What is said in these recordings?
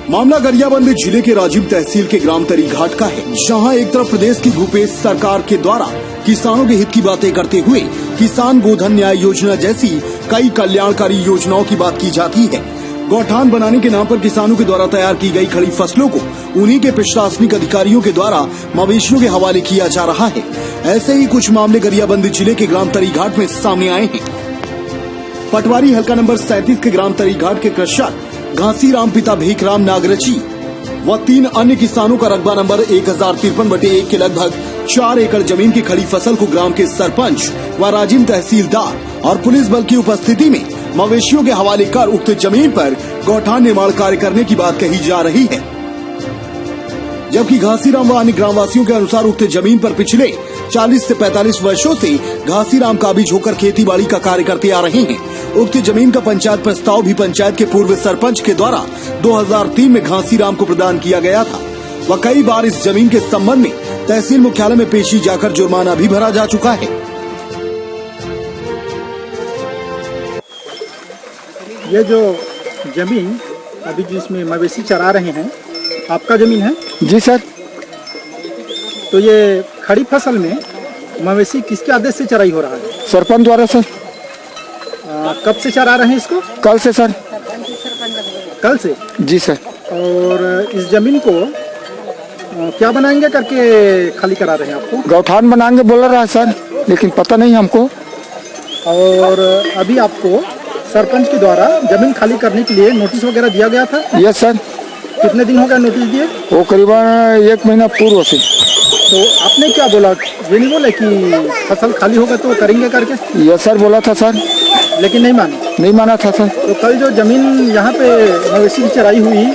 मामला गरियाबंद जिले के राजिम तहसील के ग्राम तरीघाट का है, जहां एक तरफ प्रदेश की भूपेश सरकार के द्वारा किसानों के हित की बातें करते हुए किसान गोधन न्याय योजना जैसी कई कल्याणकारी योजनाओं की बात की जाती है। गौठान बनाने के नाम पर किसानों के द्वारा तैयार की गई खड़ी फसलों को उन्हीं के प्रशासनिक अधिकारियों के द्वारा मवेशियों के हवाले किया जा रहा है। ऐसे ही कुछ मामले गरियाबंद जिले के ग्राम तरीघाट में सामने आए हैं। पटवारी हल्का नंबर 37 के ग्राम तरीघाट के कृषक घासीराम पिता भीखराम नागरची व 3 अन्य किसानों का रकबा नंबर 1053/1 के लगभग 4 एकड़ जमीन की खड़ी फसल को ग्राम के सरपंच व राजिम तहसीलदार और पुलिस बल की उपस्थिति में मवेशियों के हवाले कर उक्त जमीन पर गौठान निर्माण कार्य करने की बात कही जा रही है। जबकि घासीराम व अन्य ग्रामवासियों के अनुसार उक्त जमीन पर पिछले 40 से 45 वर्षों से घासीराम काबिज होकर खेती बाड़ी का कार्य करते आ रहे हैं। उक्त जमीन का पंचायत प्रस्ताव भी पंचायत के पूर्व सरपंच के द्वारा 2003 में घासीराम को प्रदान किया गया था व कई बार इस जमीन के संबंध में तहसील मुख्यालय में पेशी जाकर जुर्माना भी भरा जा चुका है। ये जो जमीन अभी जिसमें मवेशी चरा रहे हैं, आपका जमीन है? जी सर। तो ये खड़ी फसल में मवेशी किसके आदेश से चराई हो रहा है? सरपंच द्वारा सर। कब से चरा रहे हैं इसको? कल से सर। कल से? जी सर। और इस जमीन को क्या बनाएंगे करके खाली करा रहे हैं आपको? गौठान बनाएंगे बोल रहा है सर, लेकिन पता नहीं हमको। और अभी आपको सरपंच के द्वारा जमीन खाली करने के लिए नोटिस वगैरह दिया गया था? Yes sir. कितने दिन हो गया नोटिस दिए? वो करीबन 1 महीना पूर्व से। तो आपने क्या बोला? ये नहीं बोला कि फसल खाली होगा तो करेंगे करके? यस सर बोला था सर, लेकिन नहीं माना था सर। तो कल जो जमीन यहाँ पे मवेशी की चराई हुई,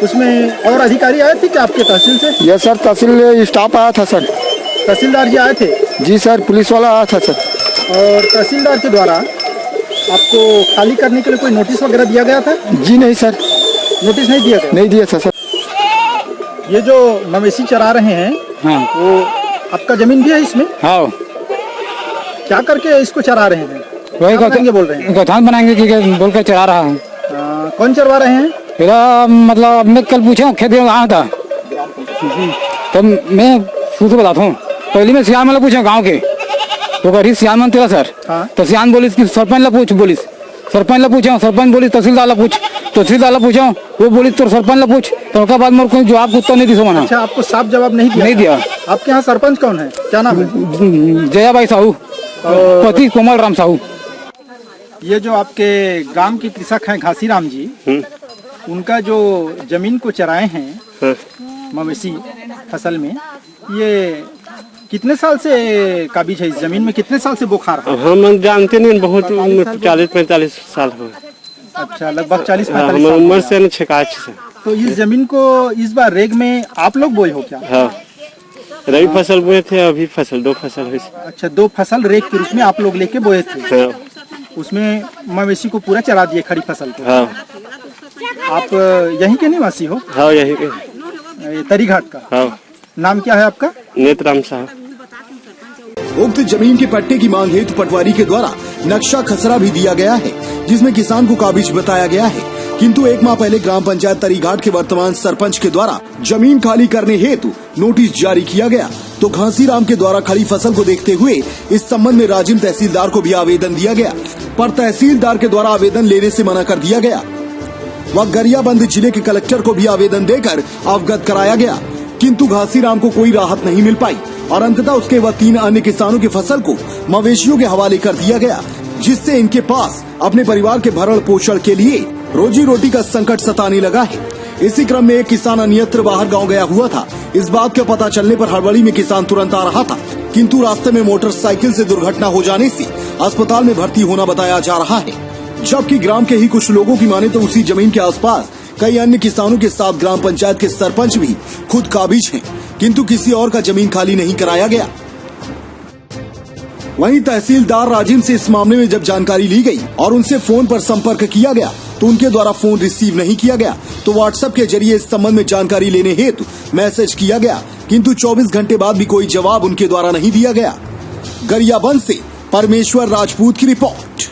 उसमें और अधिकारी आए थे क्या आपके तहसील से? यस सर, तहसील स्टाफ आया था सर। तहसीलदार जी आए थे? जी सर, पुलिस वाला आया था सर। और तहसीलदार के द्वारा आपको खाली करने के लिए कोई नोटिस वगैरह दिया गया था? जी नहीं सर, नोटिस नहीं दिया गया? नहीं दिया था सर। ये जो मवेशी चरा रहे हैं, हाँ, वो आपका जमीन भी है इसमें? हाँ। क्या करके इसको चरा रहे हैं? वही बोल रहे हैं गौठान बनाएंगे कि बोल कर चरा रहा है। कौन चरवा रहे हैं? मतलब मैं कल पूछा खेत कहाँ था, तो मैं खुद बताता हूँ। पहले मैं सियान वाला पूछा गाँव के, तो कह रही सियान मन तेरा सर। तो सियान बोली सरपंच ला पूछ, बोली सरपंच ला पूछा, सरपंच बोली तहसीलदार ला पूछ, तहसीलदार ला पूछा, वो बोली तो सरपंच ला पूछ। तो उसके बाद मेरे को जवाब उत्तर नहीं दी समाना। अच्छा, आपको साफ जवाब नहीं दिया? आपके यहाँ सरपंच कौन है, क्या नाम है? जयाबाई साहू, पति कोमल राम साहू। ये जो आपके गांव के कृषक हैं घासीराम जी, उनका जो जमीन को चराए हैं मवेशी फसल में, ये कितने साल से काबिज है इस जमीन में? कितने साल से बुखार है? हम जानते नहीं, बहुत 40-45 साल हो। अच्छा, लगभग 40-45 साल उम्र से शिकायत से। तो इस जमीन को इस बार रेग में आप लोग बोए हो क्या? हाँ, रबी फसल बोए थे, अभी फसल 2 फसल है। अच्छा, 2 फसल रेग के रूप में आप लोग लेके बोए थे। हाँ। उसमें मवेशी को पूरा चरा दिए खड़ी फसल को। हाँ। आप यहीं के निवासी हो? हाँ, यहीं के। तरीघाट का? हाँ। नाम क्या है आपका? नेतराम साहब। उक्त जमीन के पट्टे की मांग हेतु पटवारी के द्वारा नक्शा खसरा भी दिया गया है, जिसमें किसान को काबिज बताया गया है। किंतु 1 माह पहले ग्राम पंचायत तरीघाट के वर्तमान सरपंच के द्वारा जमीन खाली करने हेतु नोटिस जारी किया गया, तो घासीराम के द्वारा खड़ी फसल को देखते हुए इस संबंध में राजिम तहसीलदार को भी आवेदन दिया गया, पर तहसीलदार के द्वारा आवेदन लेने से मना कर दिया गया। वह गरियाबंद जिले के कलेक्टर को भी आवेदन देकर अवगत कराया गया, किंतु घासीराम को कोई राहत नहीं मिल पाई और अंततः उसके बाद 3 अन्य किसानों की फसल को मवेशियों के हवाले कर दिया गया, जिससे इनके पास अपने परिवार के भरण पोषण के लिए रोजी रोटी का संकट सताने लगा है। इसी क्रम में एक किसान अन्यत्र बाहर गांव गया हुआ था। इस बात का पता चलने पर हड़बड़ी में किसान तुरंत आ रहा था, किंतु रास्ते में मोटरसाइकिल से दुर्घटना हो जाने से अस्पताल में भर्ती होना बताया जा रहा है। जबकि ग्राम के ही कुछ लोगों की माने तो उसी जमीन के आसपास कई अन्य किसानों के साथ ग्राम पंचायत के सरपंच भी खुद काबिज हैं, किंतु किसी और का जमीन खाली नहीं कराया गया। वहीं तहसीलदार राजिम से इस मामले में जब जानकारी ली गई और उनसे फोन पर संपर्क किया गया, तो उनके द्वारा फोन रिसीव नहीं किया गया, तो व्हाट्सएप के जरिए इस संबंध में जानकारी लेने हेतु मैसेज किया गया, किंतु 24 घंटे बाद भी कोई जवाब उनके द्वारा नहीं दिया गया। गरियाबंद से परमेश्वर राजपूत की रिपोर्ट।